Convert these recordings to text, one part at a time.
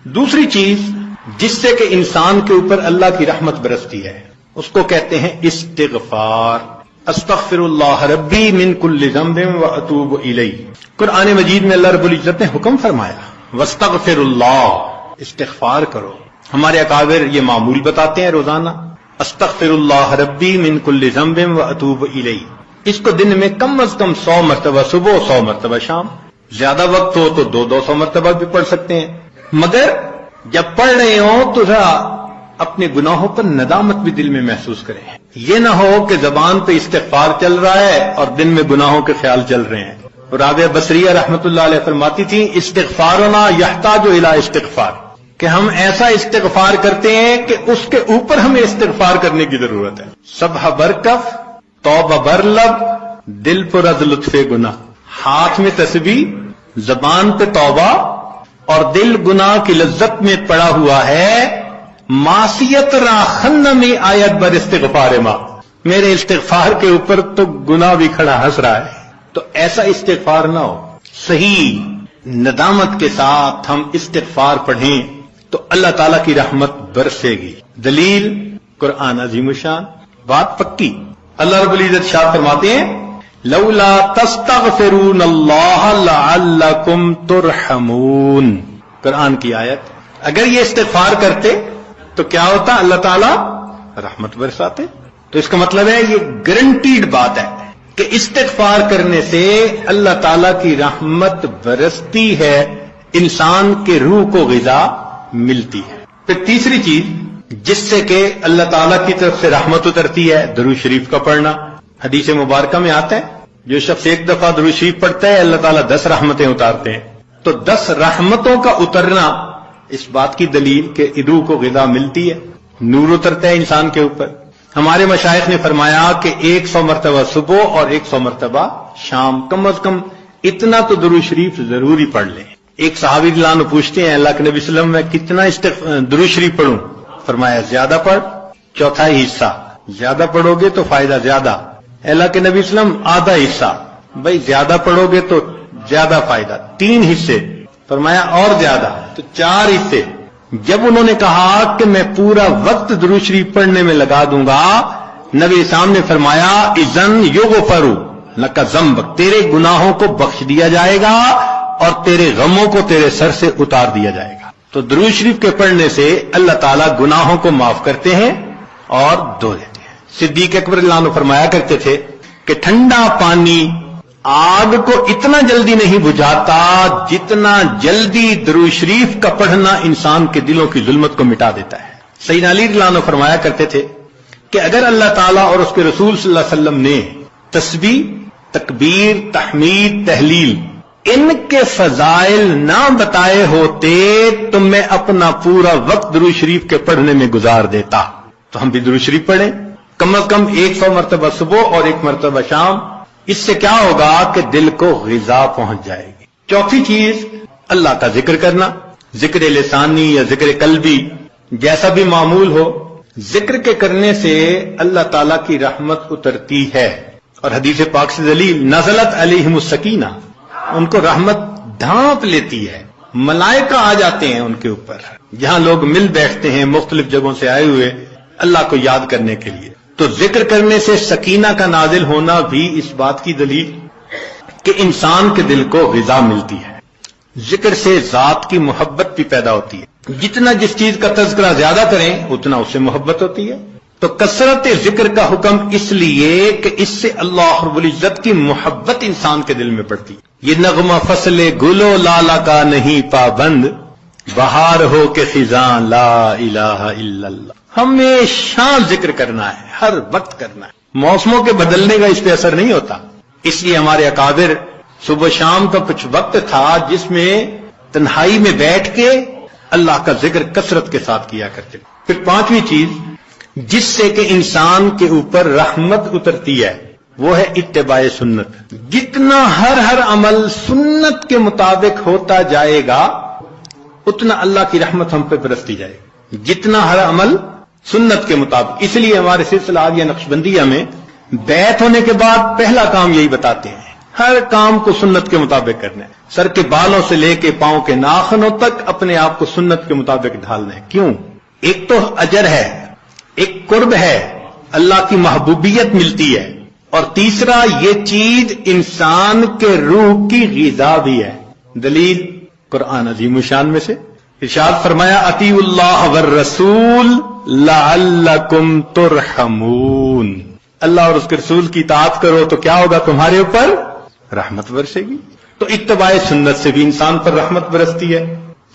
دوسری چیز جس سے کہ انسان کے اوپر اللہ کی رحمت برستی ہے اس کو کہتے ہیں استغفار. استغفر اللہ ربی من کل ذنب واتوب الیہ. قرآن مجید میں اللہ رب العزت نے حکم فرمایا واستغفر اللہ، استغفار کرو. ہمارے اکابر یہ معمول بتاتے ہیں روزانہ، استغفر اللہ ربی من کل ذنب واتوب الیہ. اس کو دن میں کم از کم 100 مرتبہ صبح، 100 مرتبہ شام. زیادہ وقت ہو تو 200 مرتبہ بھی پڑھ سکتے ہیں. مگر جب پڑھ رہے ہوں تو ذرا اپنے گناہوں پر ندامت بھی دل میں محسوس کریں. یہ نہ ہو کہ زبان پہ استغفار چل رہا ہے اور دل میں گناہوں کے خیال چل رہے ہیں. رابعہ بصریہ رحمۃ اللہ علیہ فرماتی تھی استغفارنا یحتاج الی استغفار، کہ ہم ایسا استغفار کرتے ہیں کہ اس کے اوپر ہمیں استغفار کرنے کی ضرورت ہے. سبح برکف توبہ برلب دل پر از لطف گناہ. ہاتھ میں تسبیح، زبان پہ توبہ اور دل گناہ کی لذت میں پڑا ہوا ہے. معصیت را خن میں آیت بر استغفار ماں، میرے استغفار کے اوپر تو گناہ بھی کھڑا ہنس رہا ہے. تو ایسا استغفار نہ ہو. صحیح ندامت کے ساتھ ہم استغفار پڑھیں تو اللہ تعالیٰ کی رحمت برسے گی. دلیل قرآن عظیم الشان، بات پکی. اللہ رب العزت شاہ فرماتے ہیں لولا تستغفرون اللہ لعلکم ترحمون. قرآن کی آیت. اگر یہ استغفار کرتے تو کیا ہوتا؟ اللہ تعالیٰ رحمت برساتے. تو اس کا مطلب ہے یہ گارنٹیڈ بات ہے کہ استغفار کرنے سے اللہ تعالیٰ کی رحمت برستی ہے، انسان کے روح کو غذا ملتی ہے. پھر تیسری چیز جس سے کہ اللہ تعالیٰ کی طرف سے رحمت اترتی ہے درود شریف کا پڑھنا. حدیث مبارکہ میں آتا ہے جو شخص ایک دفعہ درود شریف پڑھتا ہے اللہ تعالیٰ 10 رحمتیں اتارتے ہیں. تو 10 رحمتوں کا اترنا اس بات کی دلیل کہ روح کو غذا ملتی ہے، نور اترتا ہے انسان کے اوپر. ہمارے مشائخ نے فرمایا کہ 100 مرتبہ صبح اور 100 مرتبہ شام، کم از کم اتنا تو درود شریف ضروری پڑھ لیں. ایک صحابی رضی اللہ عنہ پوچھتے ہیں اللہ کے نبی صلی اللہ علیہ وسلم میں کتنا درود شریف پڑھوں؟ فرمایا زیادہ پڑھ، چوتھائی حصہ. زیادہ پڑھو گے تو فائدہ زیادہ. اللہ کے نبی صلی اللہ علیہ وسلم آدھا حصہ. بھائی زیادہ پڑھو گے تو زیادہ فائدہ. 3 حصے. فرمایا اور زیادہ تو 4 حصے. جب انہوں نے کہا کہ میں پورا وقت درود شریف پڑھنے میں لگا دوں گا، نبی اسلام نے فرمایا اذن یغفر لک ذنبک، تیرے گناہوں کو بخش دیا جائے گا اور تیرے غموں کو تیرے سر سے اتار دیا جائے گا. تو درود شریف کے پڑھنے سے اللہ تعالیٰ گناہوں کو معاف کرتے ہیں اور دھو دیتے ہیں. صدیق اکبر اللہ عنہ فرمایا کرتے تھے کہ ٹھنڈا پانی آگ کو اتنا جلدی نہیں بجھاتا جتنا جلدی درود شریف کا پڑھنا انسان کے دلوں کی ظلمت کو مٹا دیتا ہے. سیدنا علی رضی اللہ عنہ فرمایا کرتے تھے کہ اگر اللہ تعالیٰ اور اس کے رسول صلی اللہ علیہ وسلم نے تسبیح، تکبیر، تحمید، تہلیل ان کے فضائل نہ بتائے ہوتے تو میں اپنا پورا وقت درود شریف کے پڑھنے میں گزار دیتا. تو ہم بھی درود شریف پڑھیں کم از کم 100 مرتبہ صبح اور 1 مرتبہ شام. اس سے کیا ہوگا کہ دل کو غذا پہنچ جائے گی. چوتھی چیز اللہ کا ذکر کرنا، ذکر لسانی یا ذکر قلبی جیسا بھی معمول ہو. ذکر کے کرنے سے اللہ تعالیٰ کی رحمت اترتی ہے. اور حدیث پاک سے دلیل نزلت علیہم السکینہ، ان کو رحمت ڈھانپ لیتی ہے. ملائکہ آ جاتے ہیں ان کے اوپر جہاں لوگ مل بیٹھتے ہیں مختلف جگہوں سے آئے ہوئے اللہ کو یاد کرنے کے لیے. تو ذکر کرنے سے سکینہ کا نازل ہونا بھی اس بات کی دلیل کہ انسان کے دل کو غذا ملتی ہے. ذکر سے ذات کی محبت بھی پیدا ہوتی ہے. جتنا جس چیز کا تذکرہ زیادہ کریں اتنا اس سے محبت ہوتی ہے. تو کثرت ذکر کا حکم اس لیے کہ اس سے اللہ رب العزت کی محبت انسان کے دل میں پڑتی ہے. یہ نغمہ فصل گلو لالا کا نہیں پابند، بہار ہو کے خزاں لا الہ الا اللہ. ہمیشہ ذکر کرنا ہے، ہر وقت کرنا ہے. موسموں کے بدلنے کا اس پہ اثر نہیں ہوتا. اس لیے ہمارے اکابر صبح شام کا کچھ وقت تھا جس میں تنہائی میں بیٹھ کے اللہ کا ذکر کثرت کے ساتھ کیا کرتے. پھر 5ویں چیز جس سے کہ انسان کے اوپر رحمت اترتی ہے وہ ہے اتباع سنت. جتنا ہر عمل سنت کے مطابق ہوتا جائے گا اتنا اللہ کی رحمت ہم پہ برستی جائے گی. جتنا ہر عمل سنت کے مطابق. اس لیے ہمارے سلسلہ عالیہ نقشبندیہ میں بیعت ہونے کے بعد پہلا کام یہی بتاتے ہیں ہر کام کو سنت کے مطابق کرنا ہے، سر کے بالوں سے لے کے پاؤں کے ناخنوں تک اپنے آپ کو سنت کے مطابق ڈھالنا ہے۔ کیوں؟ ایک تو اجر ہے، ایک قرب ہے، اللہ کی محبوبیت ملتی ہے، اور تیسرا یہ چیز انسان کے روح کی غذا بھی ہے۔ دلیل قرآن عظیم الشان میں سے ارشاد فرمایا اطیعوا اللہ والرسول لعلکم ترحمون، اللہ اور اس کے رسول کی اطاعت کرو تو کیا ہوگا؟ تمہارے اوپر رحمت برسے گی۔ تو اتباع سنت سے بھی انسان پر رحمت برستی ہے۔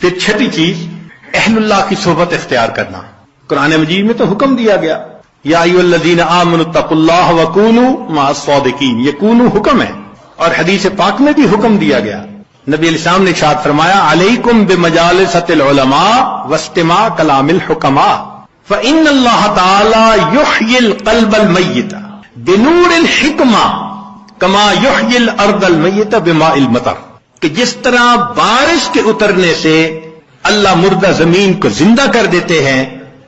پھر چھٹی چیز اہل اللہ کی صحبت اختیار کرنا۔ قرآن مجید میں تو حکم دیا گیا یا ایھا الذین آمنوا اتقوا اللہ وکونوا مع الصادقین، یہ کونوا حکم ہے، اور حدیث پاک میں بھی حکم دیا گیا۔ نبی علیہ السلام نے ارشاد فرمایا علیکم بمجالسۃ العلماء واستماع کلام الحکماء فإن اللہ تعالی یحیی القلب المیت بنور الحکمہ کما یحیی الارض المیت بماء المطر، کہ جس طرح بارش کے اترنے سے اللہ مردہ زمین کو زندہ کر دیتے ہیں،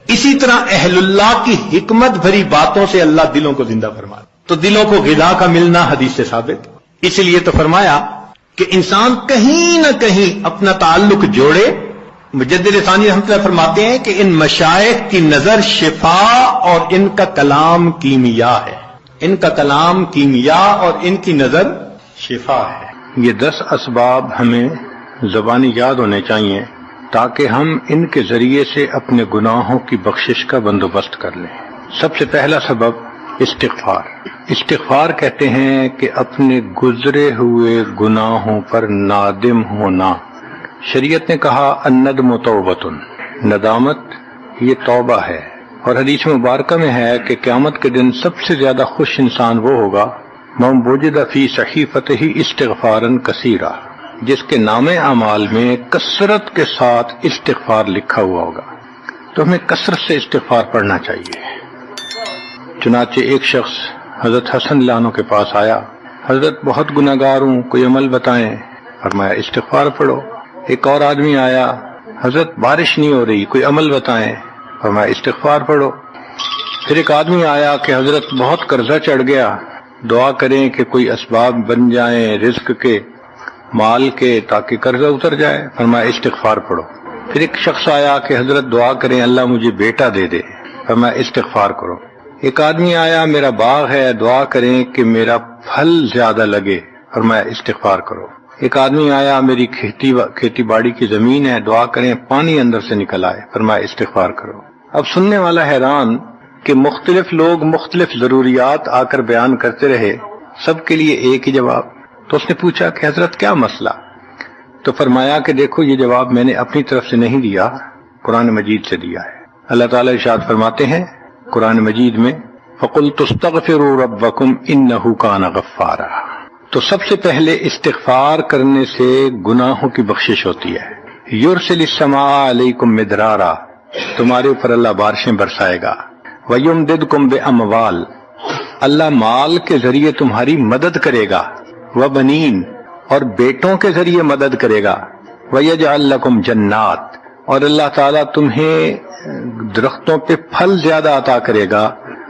اسی طرح اہل اللہ کی حکمت بھری باتوں سے اللہ دلوں کو زندہ فرماتا۔ تو دلوں کو غذا کا ملنا حدیث سے ثابت، اس لیے تو فرمایا کہ انسان کہیں نہ کہیں اپنا تعلق جوڑے۔ مجدد ثانی رحمۃ اللہ فرماتے ہیں کہ ان مشائخ کی نظر شفا اور ان کا کلام کیمیا ہے، ان کا کلام کیمیا اور ان کی نظر شفا ہے۔ یہ 10 اسباب ہمیں زبانی یاد ہونے چاہیے تاکہ ہم ان کے ذریعے سے اپنے گناہوں کی بخشش کا بندوبست کر لیں۔ سب سے پہلا سبب استغفار۔ استغفار کہتے ہیں کہ اپنے گزرے ہوئے گناہوں پر نادم ہونا۔ شریعت نے کہا الندم توبۃ، ندامت یہ توبہ ہے، اور حدیث مبارکہ میں ہے کہ قیامت کے دن سب سے زیادہ خوش انسان وہ ہوگا من وجد فی صحیفتہ استغفارا کثیرا، جس کے نام اعمال میں کثرت کے ساتھ استغفار لکھا ہوا ہوگا۔ تو ہمیں کثرت سے استغفار پڑھنا چاہیے۔ چنانچہ ایک شخص حضرت حسن اللہ عنہ کے پاس آیا، حضرت بہت گناہگار ہوں، کوئی عمل بتائیں۔ فرمایا استغفار پڑھو۔ ایک اور آدمی آیا، حضرت بارش نہیں ہو رہی، کوئی عمل بتائیں۔ فرمایا استغفار پڑھو۔ پھر ایک آدمی آیا کہ حضرت بہت قرضہ چڑھ گیا، دعا کریں کہ کوئی اسباب بن جائیں رزق کے، مال کے، تاکہ قرضہ اتر جائے۔ فرمایا استغفار پڑھو۔ پھر ایک شخص آیا کہ حضرت دعا کریں اللہ مجھے بیٹا دے دے۔ فرمایا استغفار کرو۔ ایک آدمی آیا میرا باغ ہے، دعا کریں کہ میرا پھل زیادہ لگے۔ فرمایا استغفار کرو۔ ایک آدمی آیا میری کھیتی باڑی کی زمین ہے، دعا کریں پانی اندر سے نکل آئے۔ فرمایا استغفار کرو۔ اب سننے والا حیران کہ مختلف لوگ مختلف ضروریات آ کر بیان کرتے رہے، سب کے لیے ایک ہی جواب۔ تو اس نے پوچھا کہ حضرت کیا مسئلہ؟ تو فرمایا کہ دیکھو یہ جواب میں نے اپنی طرف سے نہیں دیا، قرآن مجید سے دیا ہے۔ اللہ تعالیٰ ارشاد فرماتے ہیں قرآن مجید میں فَقُلْتُ اسْتَغْفِرُوا رَبَّكُمْ إِنَّهُ كَانَ غَفَّارًا۔ تو سب سے پہلے استغفار کرنے سے گناہوں کی بخشش ہوتی ہے۔ يُرْسِلِ السَّمَاءَ عَلَيْكُمْ مِدْرَارًا، تمہارے اوپر اللہ بارشیں برسائے گا۔ وَيُمْدِدْكُمْ بِأَمْوَالٍ، اللہ مال کے ذریعے تمہاری مدد کرے گا۔ وَبَنِينَ، اور بیٹوں کے ذریعے مدد کرے گا۔ وَيَجْعَلْ لَكُمْ جَنَّاتٍ، اور اللہ تعالیٰ تمہیں درختوں پہ پھل زیادہ عطا کرے گا۔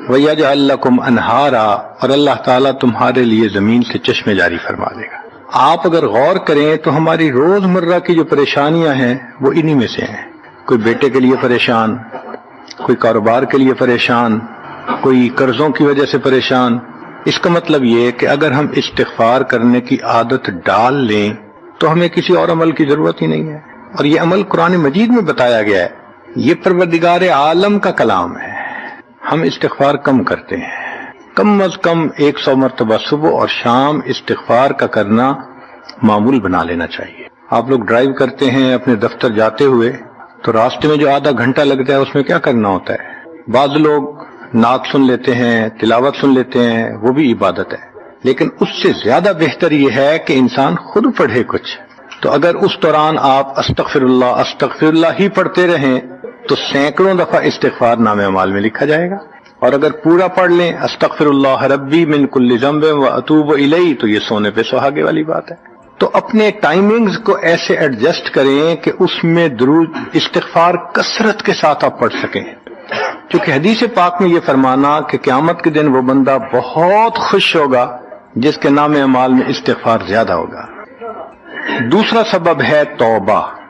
وَيَجْعَلْ لَكُمْ أَنْهَارًا، اور اللہ تعالیٰ تمہارے لیے زمین سے چشمے جاری فرما دے گا۔ آپ اگر غور کریں تو ہماری روزمرہ کی جو پریشانیاں ہیں وہ انہی میں سے ہیں۔ کوئی بیٹے کے لیے پریشان، کوئی کاروبار کے لیے پریشان، کوئی قرضوں کی وجہ سے پریشان۔ اس کا مطلب یہ کہ اگر ہم استغفار کرنے کی عادت ڈال لیں تو ہمیں کسی اور عمل کی ضرورت ہی نہیں ہے، اور یہ عمل قرآن مجید میں بتایا گیا ہے، یہ پروردگار عالم کا کلام ہے۔ ہم استغفار کم کرتے ہیں، کم از کم 100 مرتبہ صبح اور شام استغفار کا کرنا معمول بنا لینا چاہیے۔ آپ لوگ ڈرائیو کرتے ہیں اپنے دفتر جاتے ہوئے تو راستے میں جو آدھا گھنٹہ لگتا ہے اس میں کیا کرنا ہوتا ہے؟ بعض لوگ نعت سن لیتے ہیں، تلاوت سن لیتے ہیں، وہ بھی عبادت ہے، لیکن اس سے زیادہ بہتر یہ ہے کہ انسان خود پڑھے کچھ۔ تو اگر اس دوران آپ استغفر اللہ ہی پڑھتے رہیں تو سینکڑوں دفعہ استغفار نامہ اعمال میں لکھا جائے گا، اور اگر پورا پڑھ لیں استغفر اللہ ربی من کل ذنب واتوب الیہ تو یہ سونے پہ سہاگے والی بات ہے۔ تو اپنے ٹائمنگز کو ایسے ایڈجسٹ کریں کہ اس میں درود استغفار کثرت کے ساتھ آپ پڑھ سکیں، کیونکہ حدیث پاک میں یہ فرمانا کہ قیامت کے دن وہ بندہ بہت خوش ہوگا جس کے نام اعمال میں استغفار زیادہ ہوگا۔ دوسرا سبب ہے توبہ۔